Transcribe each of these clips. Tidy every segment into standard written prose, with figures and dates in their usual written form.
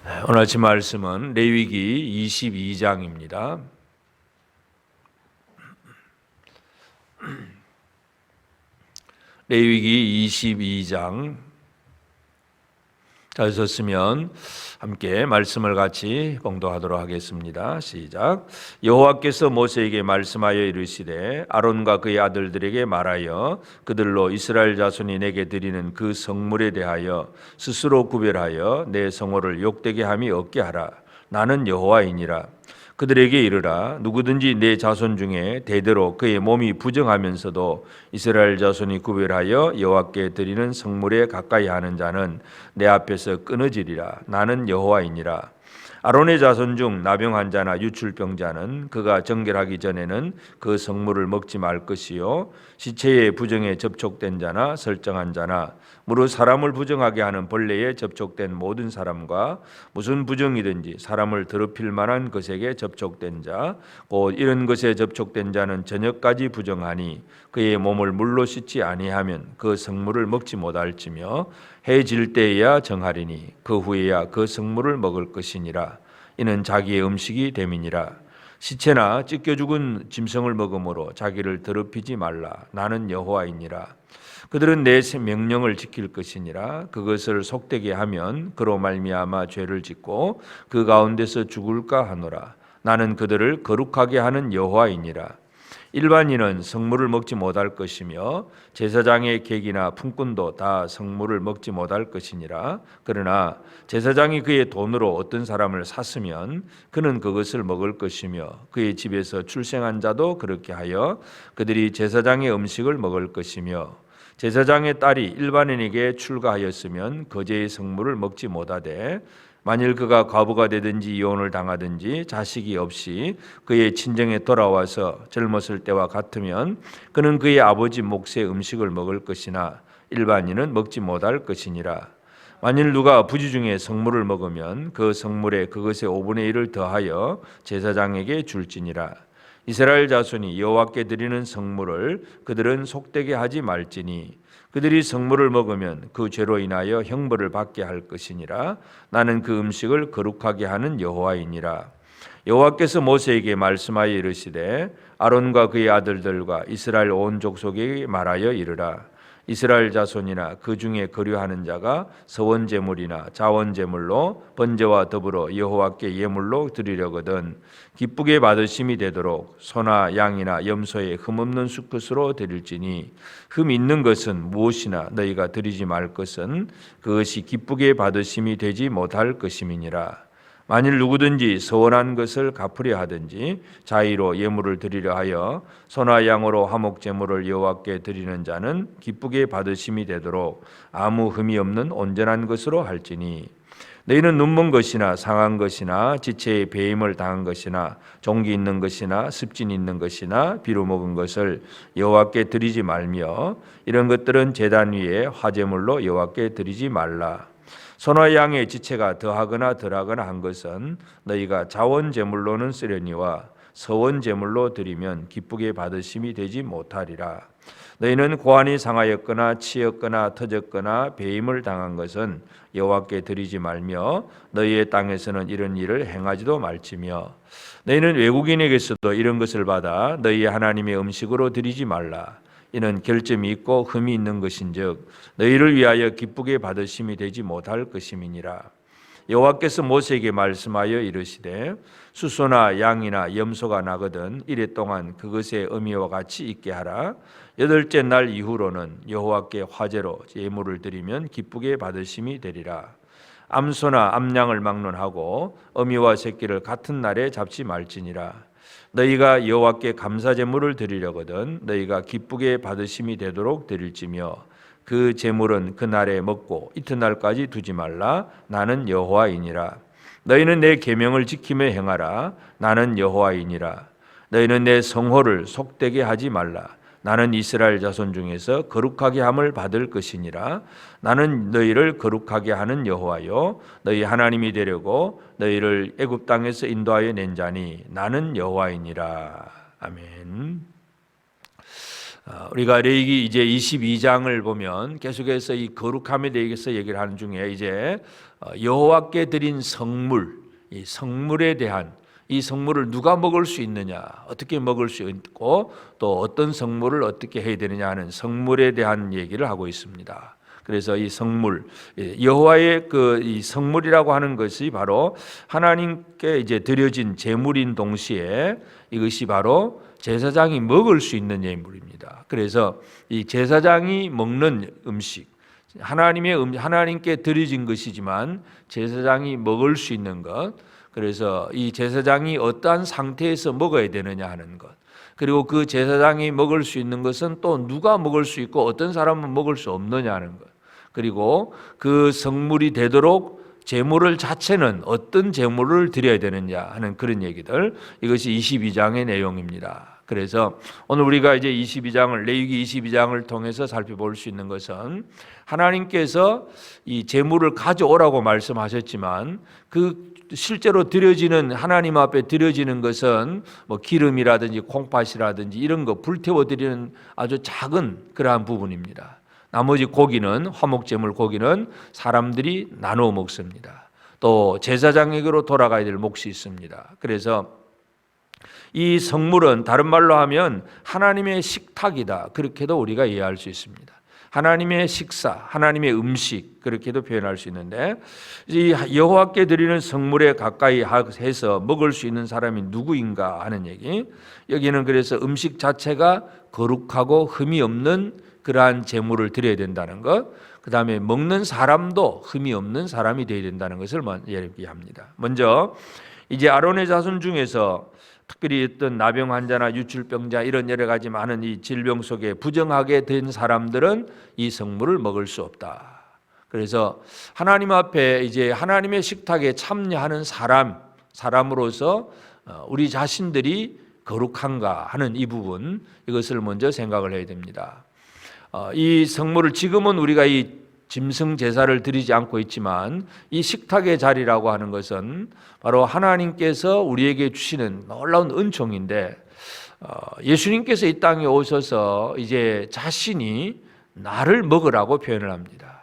오늘 아침 말씀은 레위기 22장입니다. 레위기 22장 잘 썼으면 함께 말씀을 같이 봉독하도록 하겠습니다. 시작. 여호와께서 모세에게 말씀하여 이르시되 아론과 그의 아들들에게 말하여 그들로 이스라엘 자손이 내게 드리는 그 성물에 대하여 스스로 구별하여 내 성호를 욕되게 함이 없게 하라. 나는 여호와이니라. 그들에게 이르라. 누구든지 내 자손 중에 대대로 그의 몸이 부정하면서도 이스라엘 자손이 구별하여 여호와께 드리는 성물에 가까이 하는 자는 내 앞에서 끊어지리라. 나는 여호와이니라. 아론의 자손 중 나병한 자나 유출병자는 그가 정결하기 전에는 그 성물을 먹지 말 것이요, 시체의 부정에 접촉된 자나 설정한 자나 무릇 사람을 부정하게 하는 벌레에 접촉된 모든 사람과 무슨 부정이든지 사람을 더럽힐 만한 것에게 접촉된 자, 곧 이런 것에 접촉된 자는 저녁까지 부정하니 그의 몸을 물로 씻지 아니하면 그 성물을 먹지 못할지며 해 질 때에야 정하리니 그 후에야 그 성물을 먹을 것이니라. 이는 자기의 음식이 됨이니라. 시체나 찢겨 죽은 짐승을 먹음으로 자기를 더럽히지 말라. 나는 여호와이니라. 그들은 내 명령을 지킬 것이니라. 그것을 속되게 하면 그로 말미암아 죄를 짓고 그 가운데서 죽을까 하노라. 나는 그들을 거룩하게 하는 여호와이니라. 일반인은 성물을 먹지 못할 것이며 제사장의 객이나 품꾼도 다 성물을 먹지 못할 것이니라. 그러나 제사장이 그의 돈으로 어떤 사람을 샀으면 그는 그것을 먹을 것이며 그의 집에서 출생한 자도 그렇게 하여 그들이 제사장의 음식을 먹을 것이며 제사장의 딸이 일반인에게 출가하였으면 거제의 성물을 먹지 못하되 만일 그가 과부가 되든지 이혼을 당하든지 자식이 없이 그의 친정에 돌아와서 젊었을 때와 같으면 그는 그의 아버지 몫의 음식을 먹을 것이나 일반인은 먹지 못할 것이니라. 만일 누가 부지 중에 성물을 먹으면 그 성물에 그것의 5분의 1을 더하여 제사장에게 줄지니라. 이스라엘 자손이 여호와께 드리는 성물을 그들은 속되게 하지 말지니 그들이 성물을 먹으면 그 죄로 인하여 형벌을 받게 할 것이니라. 나는 그 음식을 거룩하게 하는 여호와이니라. 여호와께서 모세에게 말씀하여 이르시되 아론과 그의 아들들과 이스라엘 온 족속에게 말하여 이르라. 이스라엘 자손이나 그 중에 거류하는 자가 서원 제물이나 자원 제물로 번제와 더불어 여호와께 예물로 드리려거든 기쁘게 받으심이 되도록 소나 양이나 염소의 흠 없는 수컷으로 드릴지니 흠 있는 것은 무엇이나 너희가 드리지 말 것은 그것이 기쁘게 받으심이 되지 못할 것임이니라. 만일 누구든지 서원한 것을 갚으려 하든지 자의로 예물을 드리려 하여 소나 양으로 화목 제물을 여호와께 드리는 자는 기쁘게 받으심이 되도록 아무 흠이 없는 온전한 것으로 할지니 너희는 눈먼 것이나 상한 것이나 지체에 배임을 당한 것이나 종기 있는 것이나 습진 있는 것이나 비루 먹은 것을 여호와께 드리지 말며 이런 것들은 제단 위에 화제물로 여호와께 드리지 말라. 소나 양의 지체가 더하거나 덜하거나 한 것은 너희가 자원 제물로는 쓰려니와 서원 제물로 드리면 기쁘게 받으심이 되지 못하리라. 너희는 고환이 상하였거나 치였거나 터졌거나 배임을 당한 것은 여호와께 드리지 말며 너희의 땅에서는 이런 일을 행하지도 말지며 너희는 외국인에게서도 이런 것을 받아 너희 하나님의 음식으로 드리지 말라. 이는 결점이 있고 흠이 있는 것인즉 너희를 위하여 기쁘게 받으심이 되지 못할 것임이니라. 여호와께서 모세에게 말씀하여 이르시되 수소나 양이나 염소가 나거든 이래 동안 그것의 의미와 같이 있게 하라. 8째 날 이후로는 여호와께 화제로 예물을 드리면 기쁘게 받으심이 되리라. 암소나 암양을 막론하고 어미와 새끼를 같은 날에 잡지 말지니라. 너희가 여호와께 감사 제물을 드리려거든 너희가 기쁘게 받으심이 되도록 드릴지며 그 제물은 그날에 먹고 이튿날까지 두지 말라. 나는 여호와이니라. 너희는 내 계명을 지키며 행하라. 나는 여호와이니라. 너희는 내 성호를 속되게 하지 말라. 나는 이스라엘 자손 중에서 거룩하게 함을 받을 것이니라. 나는 너희를 거룩하게 하는 여호와요 너희 하나님이 되려고 너희를 애굽 땅에서 인도하여 낸 자니 나는 여호와이니라. 아멘. 우리가 레위기 이제 22장을 보면 계속해서 이 거룩함에 대해서 얘기를 하는 중에 이제 여호와께 드린 성물, 이 성물에 대한 이 성물을 누가 먹을 수 있느냐, 어떻게 먹을 수 있고 또 어떤 성물을 어떻게 해야 되느냐 하는 성물에 대한 얘기를 하고 있습니다. 그래서 이 성물, 여호와의 이 성물이라고 하는 것이 바로 하나님께 이제 드려진 제물인 동시에 이것이 바로 제사장이 먹을 수 있는 예물입니다. 그래서 이 제사장이 먹는 음식, 하나님께 드려진 것이지만 제사장이 먹을 수 있는 것, 그래서 이 제사장이 어떠한 상태에서 먹어야 되느냐 하는 것, 그리고 그 제사장이 먹을 수 있는 것은 또 누가 먹을 수 있고 어떤 사람은 먹을 수 없느냐 하는 것, 그리고 그 성물이 되도록 제물을 자체는 어떤 제물을 드려야 되느냐 하는 그런 얘기들, 이것이 22장의 내용입니다. 그래서 오늘 우리가 이제 레위기 22장을 통해서 살펴볼 수 있는 것은 하나님께서 이 제물을 가져오라고 말씀하셨지만 그 실제로 드려지는, 하나님 앞에 드려지는 것은 뭐 기름이라든지 콩팥이라든지 이런 거 불태워 드리는 아주 작은 그러한 부분입니다. 나머지 고기는, 화목제물 고기는 사람들이 나누어 먹습니다. 또 제사장에게로 돌아가야 될 몫이 있습니다. 그래서 이 성물은 다른 말로 하면 하나님의 식탁이다, 그렇게도 우리가 이해할 수 있습니다. 하나님의 식사, 하나님의 음식, 그렇게도 표현할 수 있는데, 이 여호와께 드리는 성물에 가까이 해서 먹을 수 있는 사람이 누구인가 하는 얘기. 여기는 그래서 음식 자체가 거룩하고 흠이 없는 그러한 제물을 드려야 된다는 것, 그 다음에 먹는 사람도 흠이 없는 사람이 되어야 된다는 것을 얘기합니다. 먼저 이제 아론의 자손 중에서 특별히 어떤 나병 환자나 유출병자 이런 여러 가지 많은 이 질병 속에 부정하게 된 사람들은 이 성물을 먹을 수 없다. 그래서 하나님 앞에 이제 하나님의 식탁에 참여하는 사람으로서 우리 자신들이 거룩한가 하는 이 부분, 이것을 먼저 생각을 해야 됩니다. 이 성물을 지금은 우리가 이 짐승 제사를 드리지 않고 있지만 이 식탁의 자리라고 하는 것은 바로 하나님께서 우리에게 주시는 놀라운 은총인데, 예수님께서 이 땅에 오셔서 이제 자신이 나를 먹으라고 표현을 합니다.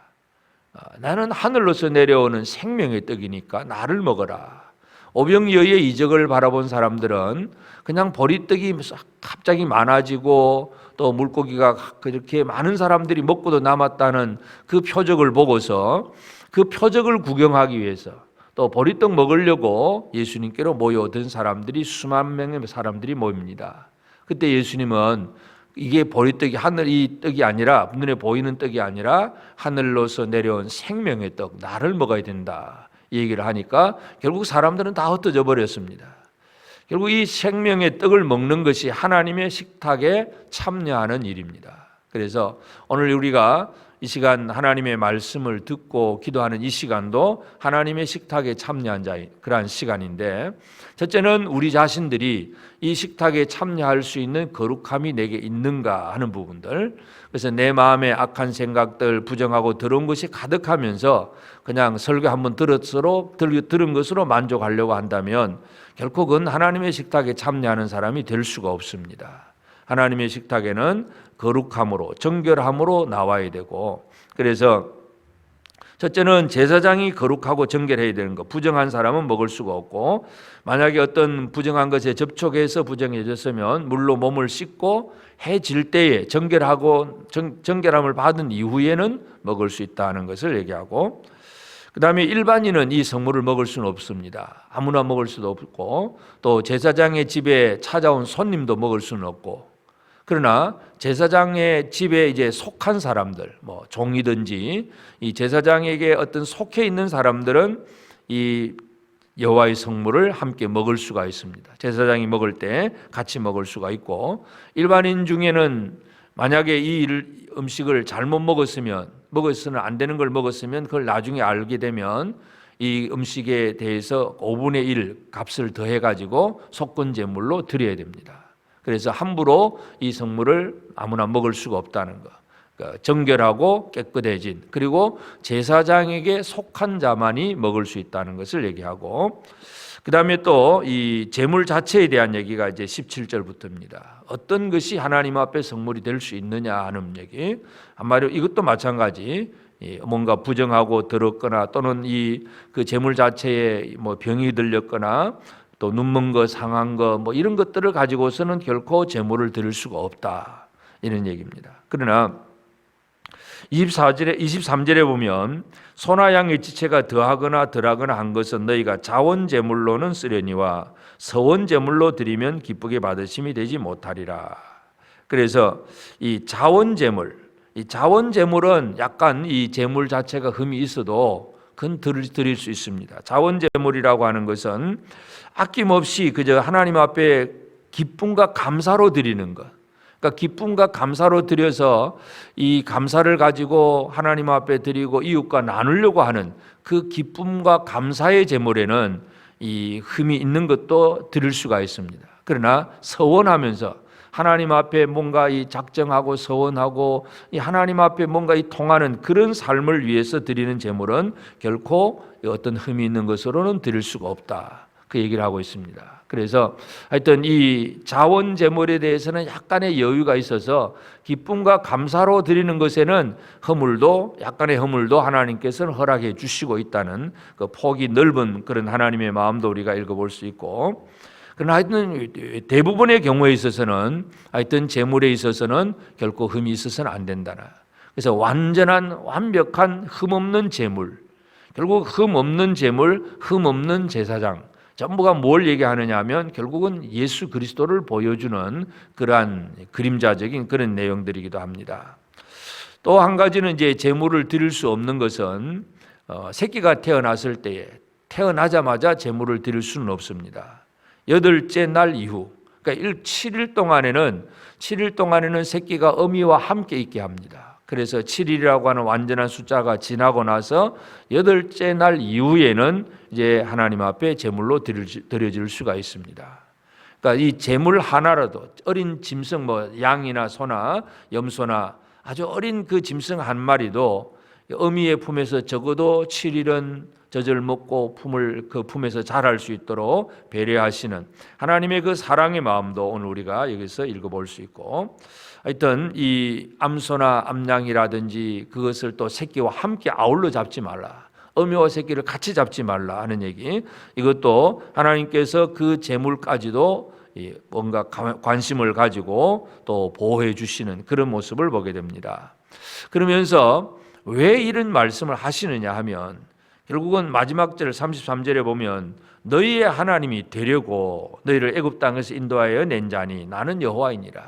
나는 하늘로서 내려오는 생명의 떡이니까 나를 먹어라. 오병이어의 이적을 바라본 사람들은 그냥 보리떡이 갑자기 많아지고 또 물고기가 그렇게 많은 사람들이 먹고도 남았다는 그 표적을 보고서 그 표적을 구경하기 위해서 또 보리떡 먹으려고 예수님께로 모여든 사람들이 수만 명의 사람들이 모입니다. 그때 예수님은 이게 보리떡이 이 떡이 아니라, 눈에 보이는 떡이 아니라 하늘로서 내려온 생명의 떡, 나를 먹어야 된다, 이 얘기를 하니까 결국 사람들은 다 흩어져 버렸습니다. 결국 이 생명의 떡을 먹는 것이 하나님의 식탁에 참여하는 일입니다. 그래서 오늘 우리가 이 시간 하나님의 말씀을 듣고 기도하는 이 시간도 하나님의 식탁에 참여한 자의 그러한 시간인데, 첫째는 우리 자신들이 이 식탁에 참여할 수 있는 거룩함이 내게 있는가 하는 부분들. 그래서 내 마음에 악한 생각들, 부정하고 더러운 것이 가득하면서 그냥 설교 한번 들은 것으로 만족하려고 한다면 결코 그건 하나님의 식탁에 참여하는 사람이 될 수가 없습니다. 하나님의 식탁에는 거룩함으로, 정결함으로 나와야 되고, 그래서 첫째는 제사장이 거룩하고 정결해야 되는 것. 부정한 사람은 먹을 수가 없고, 만약에 어떤 부정한 것에 접촉해서 부정해졌으면 물로 몸을 씻고 해질 때에 정결함을 받은 이후에는 먹을 수 있다는 것을 얘기하고, 그 다음에 일반인은 이 성물을 먹을 수는 없습니다. 아무나 먹을 수도 없고, 또 제사장의 집에 찾아온 손님도 먹을 수는 없고, 그러나 제사장의 집에 이제 속한 사람들, 뭐 종이든지 이 제사장에게 어떤 속해 있는 사람들은 이 여호와의 성물을 함께 먹을 수가 있습니다. 제사장이 먹을 때 같이 먹을 수가 있고, 일반인 중에는 만약에 이 음식을 잘못 먹었으면 안 되는 걸 먹었으면 그걸 나중에 알게 되면 이 음식에 대해서 5분의 1 값을 더해가지고 속건 제물로 드려야 됩니다. 그래서 함부로 이 성물을 아무나 먹을 수가 없다는 것. 그러니까 정결하고 깨끗해진, 그리고 제사장에게 속한 자만이 먹을 수 있다는 것을 얘기하고, 그 다음에 또 이 제물 자체에 대한 얘기가 이제 17절부터입니다. 어떤 것이 하나님 앞에 성물이 될 수 있느냐 하는 얘기. 한마디로 이것도 마찬가지, 뭔가 부정하고 더럽거나 또는 그 재물 자체에 뭐 병이 들렸거나 또 눈먼 거, 상한 거 뭐 이런 것들을 가지고서는 결코 재물을 드릴 수가 없다, 이런 얘기입니다. 그러나 23절에 보면 소나 양의 지체가 더하거나 덜하거나 한 것은 너희가 자원 제물로는 쓰려니와 서원 제물로 드리면 기쁘게 받으심이 되지 못하리라. 그래서 이 자원 제물은 약간 이 제물 자체가 흠이 있어도 그건 드릴 수 있습니다. 자원 제물이라고 하는 것은 아낌없이 그저 하나님 앞에 기쁨과 감사로 드리는 것. 그러니까 기쁨과 감사로 드려서 이 감사를 가지고 하나님 앞에 드리고 이웃과 나누려고 하는 그 기쁨과 감사의 제물에는 이 흠이 있는 것도 드릴 수가 있습니다. 그러나 서원하면서 하나님 앞에 뭔가 이 작정하고 서원하고 이 하나님 앞에 뭔가 이 통하는 그런 삶을 위해서 드리는 제물은 결코 어떤 흠이 있는 것으로는 드릴 수가 없다, 그 얘기를 하고 있습니다. 그래서 하여튼 이 자원 제물에 대해서는 약간의 여유가 있어서 기쁨과 감사로 드리는 것에는 약간의 허물도 하나님께서는 허락해 주시고 있다는 그 폭이 넓은 그런 하나님의 마음도 우리가 읽어볼 수 있고, 그러나 하여튼 대부분의 경우에 있어서는 하여튼 제물에 있어서는 결코 흠이 있어서는 안 된다. 그래서 완벽한 흠 없는 제물, 결국 흠 없는 제물, 흠 없는 제사장, 전부가 뭘 얘기하느냐 하면 결국은 예수 그리스도를 보여주는 그러한 그림자적인 그런 내용들이기도 합니다. 또 한 가지는 이제 제물을 드릴 수 없는 것은 새끼가 태어났을 때에 태어나자마자 제물을 드릴 수는 없습니다. 8째 날 이후, 그러니까 7일 동안에는 새끼가 어미와 함께 있게 합니다. 그래서 7일이라고 하는 완전한 숫자가 지나고 나서 8째 날 이후에는 이제 하나님 앞에 제물로 드려질 수가 있습니다. 그러니까 이 제물 하나라도 어린 짐승 양이나 소나 염소나 아주 어린 그 짐승 한 마리도 어미의 품에서 적어도 7일은 젖을 먹고 그 품에서 자랄 수 있도록 배려하시는 하나님의 그 사랑의 마음도 오늘 우리가 여기서 읽어볼 수 있고, 하여튼 이 암소나 암양이라든지 그것을 또 새끼와 함께 아울러 잡지 말라, 어미와 새끼를 같이 잡지 말라 하는 얘기, 이것도 하나님께서 그 제물까지도 뭔가 관심을 가지고 또 보호해 주시는 그런 모습을 보게 됩니다. 그러면서 왜 이런 말씀을 하시느냐 하면 결국은 마지막 절 33절에 보면 너희의 하나님이 되려고 너희를 애굽 땅에서 인도하여 낸 자니 나는 여호와이니라.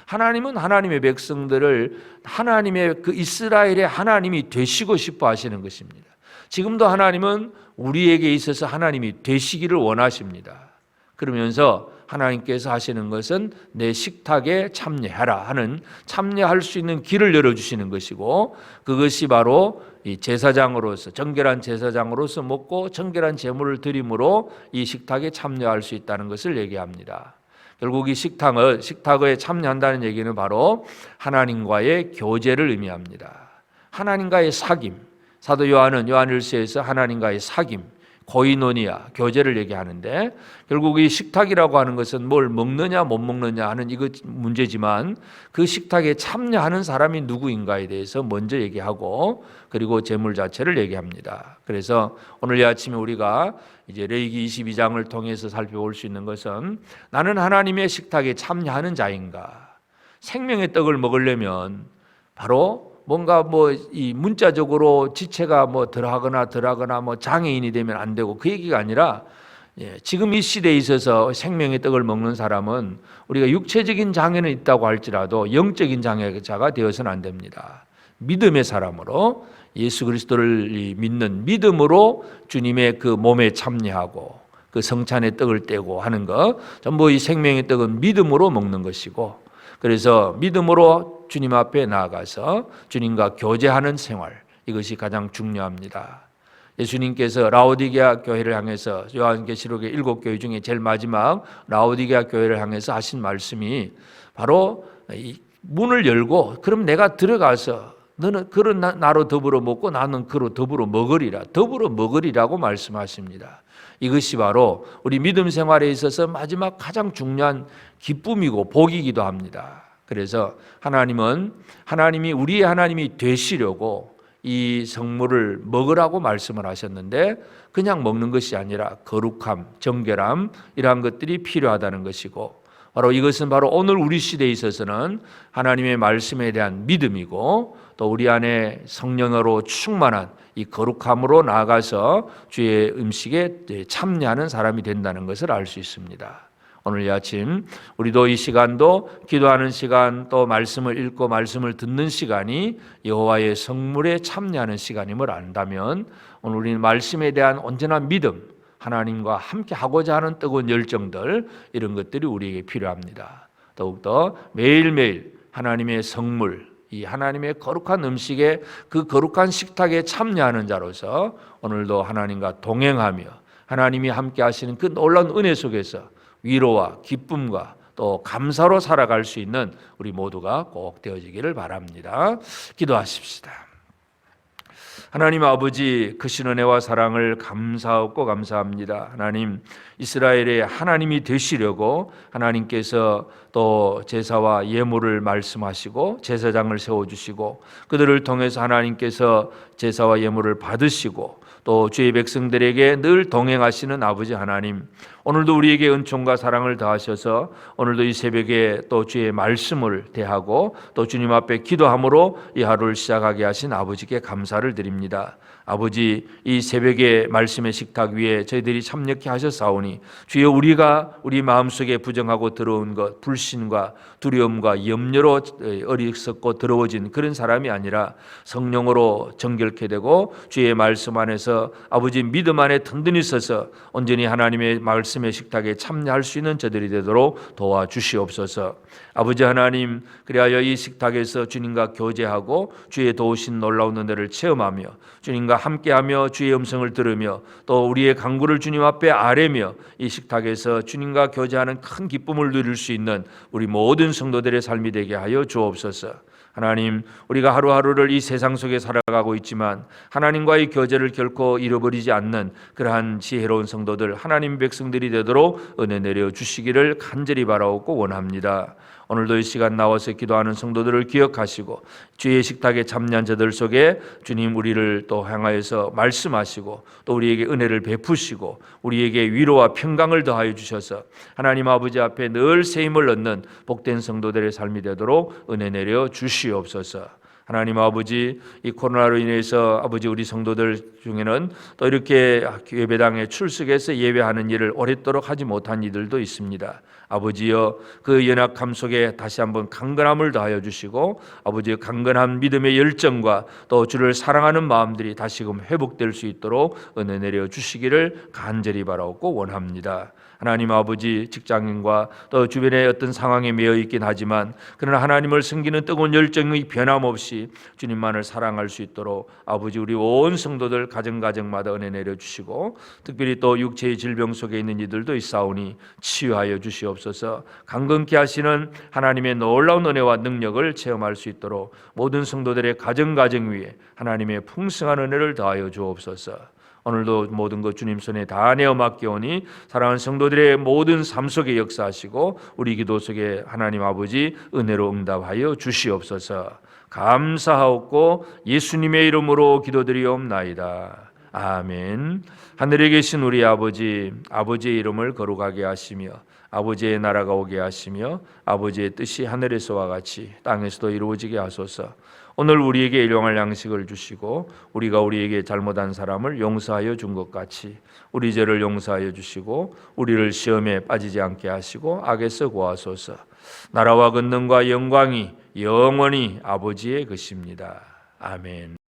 하나님은 하나님의 백성들을 하나님의 그 이스라엘의 하나님이 되시고 싶어 하시는 것입니다. 지금도 하나님은 우리에게 있어서 하나님이 되시기를 원하십니다. 그러면서 하나님께서 하시는 것은 내 식탁에 참여하라 하는, 참여할 수 있는 길을 열어주시는 것이고, 그것이 바로 이 제사장으로서, 정결한 제사장으로서 먹고 정결한 제물을 드림으로 이 식탁에 참여할 수 있다는 것을 얘기합니다. 결국 이 식탁에 참여한다는 얘기는 바로 하나님과의 교제를 의미합니다. 하나님과의 사귐, 사도 요한은 요한일서에서 하나님과의 사귐, 고이노니아, 교제를 얘기하는데, 결국 이 식탁이라고 하는 것은 뭘 먹느냐 못 먹느냐 하는 이거 문제지만 그 식탁에 참여하는 사람이 누구인가에 대해서 먼저 얘기하고, 그리고 제물 자체를 얘기합니다. 그래서 오늘 이 아침에 우리가 이제 레위기 22장을 통해서 살펴볼 수 있는 것은, 나는 하나님의 식탁에 참여하는 자인가? 생명의 떡을 먹으려면 바로 뭔가 이 문자적으로 지체가 덜하거나 장애인이 되면 안 되고 그 얘기가 아니라, 지금 이 시대에 있어서 생명의 떡을 먹는 사람은 우리가 육체적인 장애는 있다고 할지라도 영적인 장애자가 되어서는 안 됩니다. 믿음의 사람으로 예수 그리스도를 믿는 믿음으로 주님의 그 몸에 참여하고 그 성찬의 떡을 떼고 하는 것, 전부 이 생명의 떡은 믿음으로 먹는 것이고, 그래서 믿음으로 주님 앞에 나아가서 주님과 교제하는 생활, 이것이 가장 중요합니다. 예수님께서 라오디게아 교회를 향해서 요한계시록의 7교회 중에 제일 마지막 라오디게아 교회를 향해서 하신 말씀이 바로 이 문을 열고, 그럼 내가 들어가서 너는 그런 나로 더불어 먹고 나는 그로 더불어 먹으리라고 말씀하십니다. 이것이 바로 우리 믿음 생활에 있어서 마지막 가장 중요한 기쁨이고 복이기도 합니다. 그래서 하나님이 우리의 하나님이 되시려고 이 성물을 먹으라고 말씀을 하셨는데 그냥 먹는 것이 아니라 거룩함, 정결함 이러한 것들이 필요하다는 것이고, 바로 이것은 바로 오늘 우리 시대에 있어서는 하나님의 말씀에 대한 믿음이고, 또 우리 안에 성령으로 충만한 이 거룩함으로 나아가서 주의 음식에 참여하는 사람이 된다는 것을 알 수 있습니다. 오늘 이 아침 우리도 이 시간도 기도하는 시간, 또 말씀을 읽고 말씀을 듣는 시간이 여호와의 성물에 참여하는 시간임을 안다면 오늘 우리는 말씀에 대한 온전한 믿음, 하나님과 함께 하고자 하는 뜨거운 열정들, 이런 것들이 우리에게 필요합니다. 더욱더 매일매일 하나님의 성물, 이 하나님의 거룩한 음식에, 그 거룩한 식탁에 참여하는 자로서 오늘도 하나님과 동행하며 하나님이 함께 하시는 그 놀라운 은혜 속에서 위로와 기쁨과 또 감사로 살아갈 수 있는 우리 모두가 꼭 되어지기를 바랍니다. 기도하십시다. 하나님 아버지, 크신 은혜와 사랑을 감사하고 감사합니다. 하나님, 이스라엘의 하나님이 되시려고 하나님께서 또 제사와 예물을 말씀하시고 제사장을 세워주시고, 그들을 통해서 하나님께서 제사와 예물을 받으시고 또 주의 백성들에게 늘 동행하시는 아버지 하나님, 오늘도 우리에게 은총과 사랑을 더하셔서 오늘도 이 새벽에 또 주의 말씀을 대하고 또 주님 앞에 기도함으로 이 하루를 시작하게 하신 아버지께 감사를 드립니다. 아버지, 이 새벽에 말씀의 식탁 위에 저희들이 참여케 하셨사오니 주여, 우리가 우리 마음속에 부정하고 더러운 것, 불신과 두려움과 염려로 어리석고 더러워진 그런 사람이 아니라 성령으로 정결케 되고 주의 말씀 안에서 아버지 믿음 안에 든든히 서서 온전히 하나님의 말씀의 식탁에 참여할 수 있는 저들이 되도록 도와주시옵소서. 아버지 하나님, 그리하여 이 식탁에서 주님과 교제하고 주의 도우신 놀라운 은혜를 체험하며 주님과 함께하며 주의 음성을 들으며 또 우리의 간구를 주님 앞에 아뢰며 이 식탁에서 주님과 교제하는 큰 기쁨을 누릴 수 있는 우리 모든 성도들의 삶이 되게 하여 주옵소서. 하나님, 우리가 하루하루를 이 세상 속에 살아가고 있지만 하나님과의 교제를 결코 잃어버리지 않는 그러한 지혜로운 성도들, 하나님 백성들이 되도록 은혜 내려 주시기를 간절히 바라옵고 원합니다. 오늘도 이 시간 나와서 기도하는 성도들을 기억하시고 주의 식탁에 참여한 자들 속에 주님 우리를 또 향하여서 말씀하시고 또 우리에게 은혜를 베푸시고 우리에게 위로와 평강을 더하여 주셔서 하나님 아버지 앞에 늘 세임을 얻는 복된 성도들의 삶이 되도록 은혜 내려 주시옵소서. 하나님 아버지, 이 코로나로 인해서 아버지 우리 성도들 중에는 또 이렇게 예배당에 출석해서 예배하는 일을 오랫도록 하지 못한 이들도 있습니다. 아버지여, 그 연약함 속에 다시 한번 강건함을 더하여 주시고 아버지의 강건한 믿음의 열정과 또 주를 사랑하는 마음들이 다시금 회복될 수 있도록 은혜 내려 주시기를 간절히 바라옵고 원합니다. 하나님 아버지, 직장인과 또 주변의 어떤 상황에 매여 있긴 하지만 그러나 하나님을 섬기는 뜨거운 열정의 변함없이 주님만을 사랑할 수 있도록 아버지 우리 온 성도들 가정마다 은혜 내려주시고 특별히 또 육체의 질병 속에 있는 이들도 있사오니 치유하여 주시옵소서. 강건케 하시는 하나님의 놀라운 은혜와 능력을 체험할 수 있도록 모든 성도들의 가정 위에 하나님의 풍성한 은혜를 더하여 주옵소서. 오늘도 모든 것 주님 손에 다 내어 맡겨오니 사랑하는 성도들의 모든 삶 속에 역사하시고 우리 기도 속에 하나님 아버지 은혜로 응답하여 주시옵소서. 감사하옵고 예수님의 이름으로 기도드리옵나이다. 아멘. 하늘에 계신 우리 아버지, 아버지의 이름을 거룩하게 하시며 아버지의 나라가 오게 하시며 아버지의 뜻이 하늘에서와 같이 땅에서도 이루어지게 하소서. 오늘 우리에게 일용할 양식을 주시고 우리가 우리에게 잘못한 사람을 용서하여 준 것 같이 우리 죄를 용서하여 주시고 우리를 시험에 빠지지 않게 하시고 악에서 구하소서. 나라와 권능과 영광이 영원히 아버지의 것입니다. 아멘.